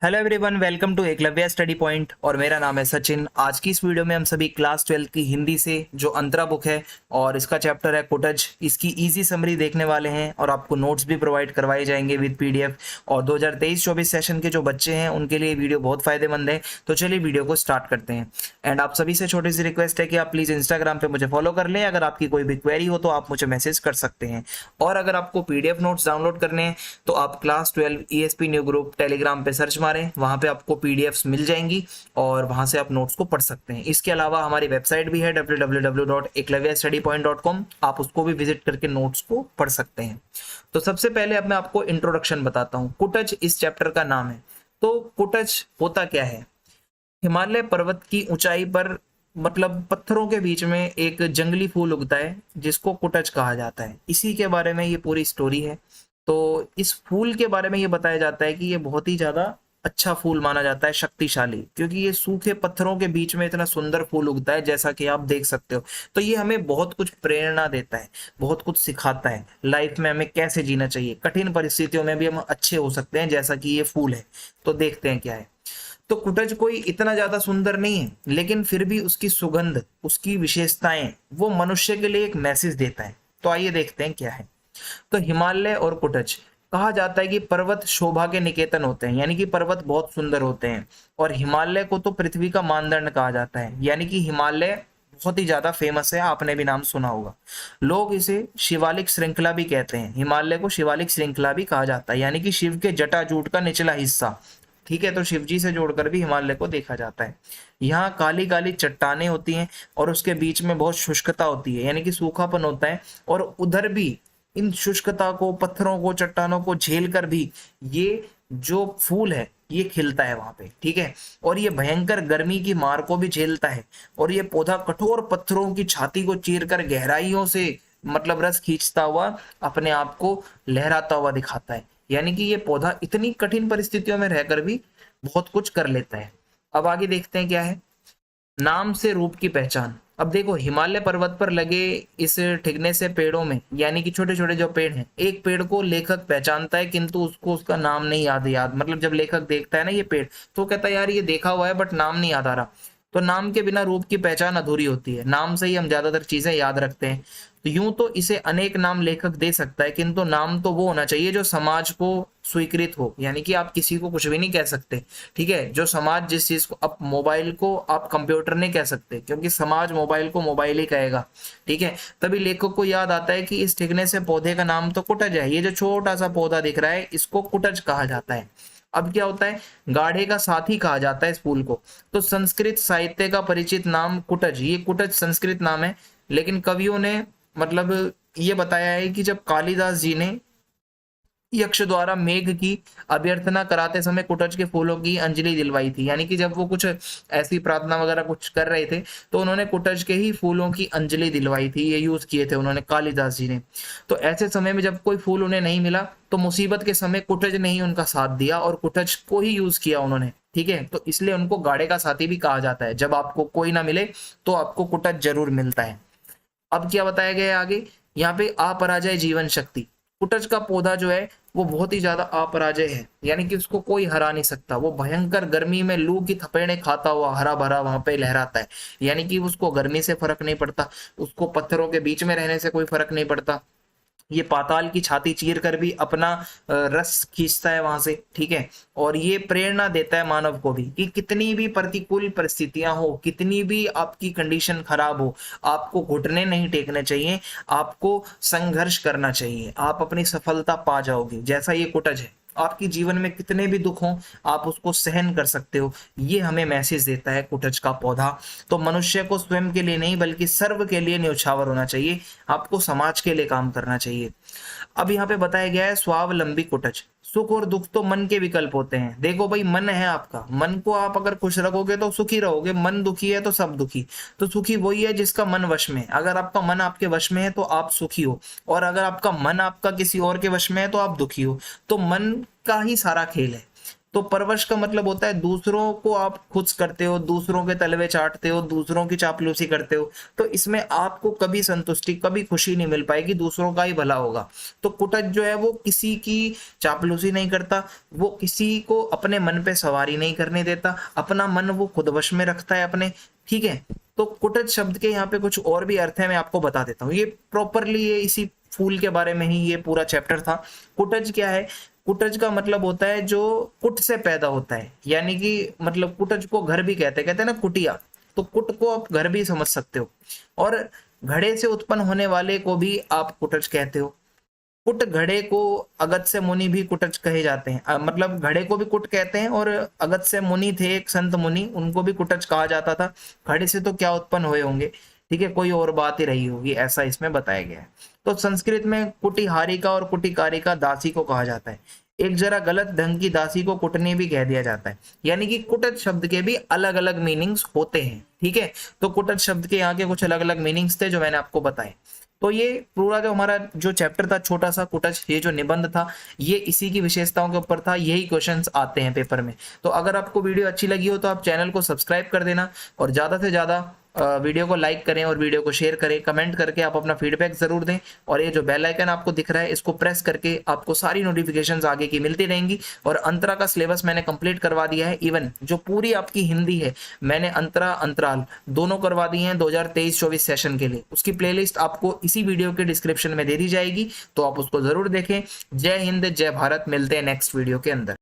Hello everyone, welcome to Eklavya study point और मेरा नाम है सचिन। आज की इस वीडियो में हम सभी क्लास 12 की हिंदी से जो अंतरा बुक है और इसका चैप्टर है कुटज, इसकी इजी समरी देखने वाले हैं और आपको नोट्स भी प्रोवाइड करवाए जाएंगे विद पीडीएफ। और 2023-24 सेशन के जो बच्चे हैं उनके लिए वीडियो बहुत फायदेमंद है। तो चलिए वीडियो को स्टार्ट करते हैं। एंड आप सभी से छोटी सी रिक्वेस्ट है कि आप प्लीज़ इंस्टाग्राम पर मुझे फॉलो कर लें। अगर आपकी कोई भी क्वेरी हो तो आप मुझे मैसेज कर सकते हैं। और अगर आपको पीडीएफ नोट्स डाउनलोड करने हैं तो आप class 12 ESP new group Telegram पे सर्च मारें, वहां पे आपको पीडीएफ्स मिल जाएंगी और वहां से आप नोट्स को पढ़ सकते हैं। इसके अलावा हमारी वेबसाइट भी है www.eklavyastudy.com, आप उसको भी विजिट करके नोट्स को पढ़ सकते हैं। तो सबसे पहले अब मैं आपको इंट्रोडक्शन बताता हूँ। कुटज इस चैप्टर का नाम है। तो कुटज होता क्या है? हिमालय पर्वत की ऊंचाई पर मतलब पत्थरों के बीच में एक जंगली फूल उगता है जिसको कुटज कहा जाता है। इसी के बारे में ये पूरी स्टोरी है। तो इस फूल के बारे में ये बताया जाता है कि ये बहुत ही ज्यादा अच्छा फूल माना जाता है, शक्तिशाली, क्योंकि ये सूखे पत्थरों के बीच में इतना सुंदर फूल उगता है जैसा कि आप देख सकते हो। तो ये हमें बहुत कुछ प्रेरणा देता है, बहुत कुछ सिखाता है लाइफ में हमें कैसे जीना चाहिए। कठिन परिस्थितियों में भी हम अच्छे हो सकते हैं जैसा कि ये फूल है। तो देखते हैं क्या है। तो कुटज कोई इतना ज्यादा सुंदर नहीं है, लेकिन फिर भी उसकी सुगंध, उसकी विशेषताएं वो मनुष्य के लिए एक मैसेज देता है। तो आइए देखते हैं क्या है। तो हिमालय और कुटज कहा जाता है कि पर्वत शोभा के निकेतन होते हैं, यानी कि पर्वत बहुत सुंदर होते हैं। और हिमालय को तो पृथ्वी का मानदंड कहा जाता है, यानी कि हिमालय बहुत ही ज्यादा फेमस है, आपने भी नाम सुना होगा। लोग इसे शिवालिक श्रृंखला भी कहते हैं। हिमालय को शिवालिक श्रृंखला भी कहा जाता है, यानी कि शिव के जटाजूट का निचला हिस्सा। ठीक है, तो शिव जी से जोड़कर भी हिमालय को देखा जाता है। यहाँ काली काली चट्टानें होती हैं और उसके बीच में बहुत शुष्कता होती है, यानी कि सूखापन होता है। और उधर भी इन शुष्कता को, पत्थरों को, चट्टानों को झेल कर भी ये जो फूल है ये खिलता है वहां पे। ठीक है, और ये भयंकर गर्मी की मार को भी झेलता है। और ये पौधा कठोर पत्थरों की छाती को चीरकर गहराइयों से मतलब रस खींचता हुआ अपने आप को लहराता हुआ दिखाता है। यानी कि ये पौधा इतनी कठिन परिस्थितियों में रहकर भी बहुत कुछ कर लेता है। अब आगे देखते हैं क्या है। नाम से रूप की पहचान। अब देखो, हिमालय पर्वत पर लगे इस ठिगने से पेड़ों में, यानी कि छोटे छोटे जो पेड़ हैं, एक पेड़ को लेखक पहचानता है किंतु उसको उसका नाम नहीं याद मतलब जब लेखक देखता है ना ये पेड़, तो कहता है यार ये देखा हुआ है बट नाम नहीं याद आ रहा। तो नाम के बिना रूप की पहचान अधूरी होती है। नाम से ही हम ज्यादातर चीजें याद रखते हैं। तो यूं तो इसे अनेक नाम लेखक दे सकता है, किंतु नाम तो वो होना चाहिए जो समाज को स्वीकृत हो। यानी कि आप किसी को कुछ भी नहीं कह सकते। ठीक है, जो समाज जिस चीज को, अब मोबाइल को आप कंप्यूटर नहीं कह सकते क्योंकि समाज मोबाइल को मोबाइल ही कहेगा। ठीक है, तभी लेखक को याद आता है कि इस ठिगने से पौधे का नाम तो कुटज है। ये जो छोटा सा पौधा दिख रहा है इसको कुटज कहा जाता है। अब क्या होता है, गाढ़े का साथी कहा जाता है इस फूल को। तो संस्कृत साहित्य का परिचित नाम कुटज, ये कुटज संस्कृत नाम है। लेकिन कवियों ने मतलब ये बताया है कि जब कालिदास जी ने यक्ष द्वारा मेघ की अभ्यर्थना कराते समय कुटज के फूलों की अंजलि दिलवाई थी, यानी कि जब वो कुछ ऐसी प्रार्थना वगैरह कुछ कर रहे थे तो उन्होंने कुटज के ही फूलों की अंजलि दिलवाई थी। ये यूज किए थे उन्होंने, कालिदास जी ने। तो ऐसे समय में जब कोई फूल उन्हें नहीं मिला तो मुसीबत के समय कुटज ने ही उनका साथ दिया और कुटज को ही यूज किया उन्होंने। ठीक है, तो इसलिए उनको गाड़े का साथी भी कहा जाता है। जब आपको कोई ना मिले तो आपको कुटज जरूर मिलता है। अब क्या बताया गया है आगे, यहाँ पे अपराजय जीवन शक्ति। कुटज का पौधा जो है वो बहुत ही ज्यादा अपराजय है, यानी कि उसको कोई हरा नहीं सकता। वो भयंकर गर्मी में लू की थपेड़े खाता हुआ हरा भरा वहां पे लहराता है। यानी कि उसको गर्मी से फर्क नहीं पड़ता, उसको पत्थरों के बीच में रहने से कोई फर्क नहीं पड़ता। ये पाताल की छाती चीर कर भी अपना रस खींचता है वहां से। ठीक है, और ये प्रेरणा देता है मानव को भी कि कितनी भी प्रतिकूल परिस्थितियां हो, कितनी भी आपकी कंडीशन खराब हो, आपको घुटने नहीं टेकने चाहिए, आपको संघर्ष करना चाहिए, आप अपनी सफलता पा जाओगे। जैसा ये कुटज है, आपकी जीवन में कितने भी दुख हों आप उसको सहन कर सकते हो। ये हमें मैसेज देता है कुटज का पौधा। तो मनुष्य को स्वयं के लिए नहीं बल्कि सर्व के लिए न्यौछावर होना चाहिए, आपको समाज के लिए काम करना चाहिए। अब यहाँ पे बताया गया है स्वावलंबी कुटज। सुख और दुख तो मन के विकल्प होते हैं। देखो भाई, मन है आपका, मन को आप अगर खुश रखोगे तो सुखी रहोगे, मन दुखी है तो सब दुखी। तो सुखी वही है जिसका मन वश में है। अगर आपका मन आपके वश में है तो आप सुखी हो, और अगर आपका मन आपका किसी और के वश में है तो आप दुखी हो। तो मन का ही सारा खेल है। तो परवश का मतलब होता है दूसरों को आप खुश करते हो, दूसरों के तलवे चाटते हो, दूसरों की चापलूसी करते हो। तो इसमें आपको कभी संतुष्टि, कभी खुशी नहीं मिल पाएगी, दूसरों का ही भला होगा। तो कुटज जो है वो किसी की चापलूसी नहीं करता, वो किसी को अपने मन पे सवारी नहीं करने देता, अपना मन वो खुद वश में रखता है अपने। ठीक है, तो कुटज शब्द के यहाँ पे कुछ और भी अर्थ है, मैं आपको बता देता हूँ। ये प्रॉपरली ये इसी फूल के बारे में ही ये पूरा चैप्टर था। कुटज क्या है? कुटज का मतलब होता है जो कुट से पैदा होता है, यानी कि मतलब कुटज को घर भी कहते हैं ना, कुटिया। तो कुट को आप घर भी समझ सकते हो, और घड़े से उत्पन्न होने वाले को भी आप कुटज कहते हो। कुट घड़े को अगस्त्य मुनि भी कुटज कहे जाते हैं, मतलब घड़े को भी कुट कहते हैं, और अगस्त्य मुनि थे एक संत मुनि, उनको भी कुटज कहा जाता था। घड़े से तो क्या उत्पन्न हुए होंगे, ठीक है, कोई और बात ही रही होगी, ऐसा इसमें बताया गया है। तो संस्कृत में कुटिहारिका और कुटिकारिका दासी को कहा जाता है। एक जरा गलत ढंग की दासी को कुटनी भी कह दिया जाता है, यानी कि कुटज शब्द के भी अलग अलग मीनिंग्स होते हैं। ठीक है, तो कुटज शब्द के यहाँ के कुछ अलग अलग मीनिंग्स थे जो मैंने आपको बताए। तो ये पूरा जो हमारा जो चैप्टर था छोटा सा कुटज, ये जो निबंध था, ये इसी की विशेषताओं के ऊपर था, यही क्वेश्चंस आते हैं पेपर में। तो अगर आपको वीडियो अच्छी लगी हो तो आप चैनल को सब्सक्राइब कर देना, और ज़्यादा से ज़्यादा वीडियो को लाइक करें और वीडियो को शेयर करें, कमेंट करके आप अपना फीडबैक जरूर दें। और ये जो बेल आइकन आपको दिख रहा है, इसको प्रेस करके आपको सारी नोटिफिकेशंस आगे की मिलती रहेंगी। और अंतरा का सिलेबस मैंने कंप्लीट करवा दिया है, इवन जो पूरी आपकी हिंदी है मैंने अंतरा अंतराल दोनों करवा दिए हैं 2023-24 सेशन के लिए। उसकी प्लेलिस्ट आपको इसी वीडियो के डिस्क्रिप्शन में दे दी जाएगी, तो आप उसको जरूर देखें। जय हिंद, जय भारत, मिलते हैं नेक्स्ट वीडियो के अंदर।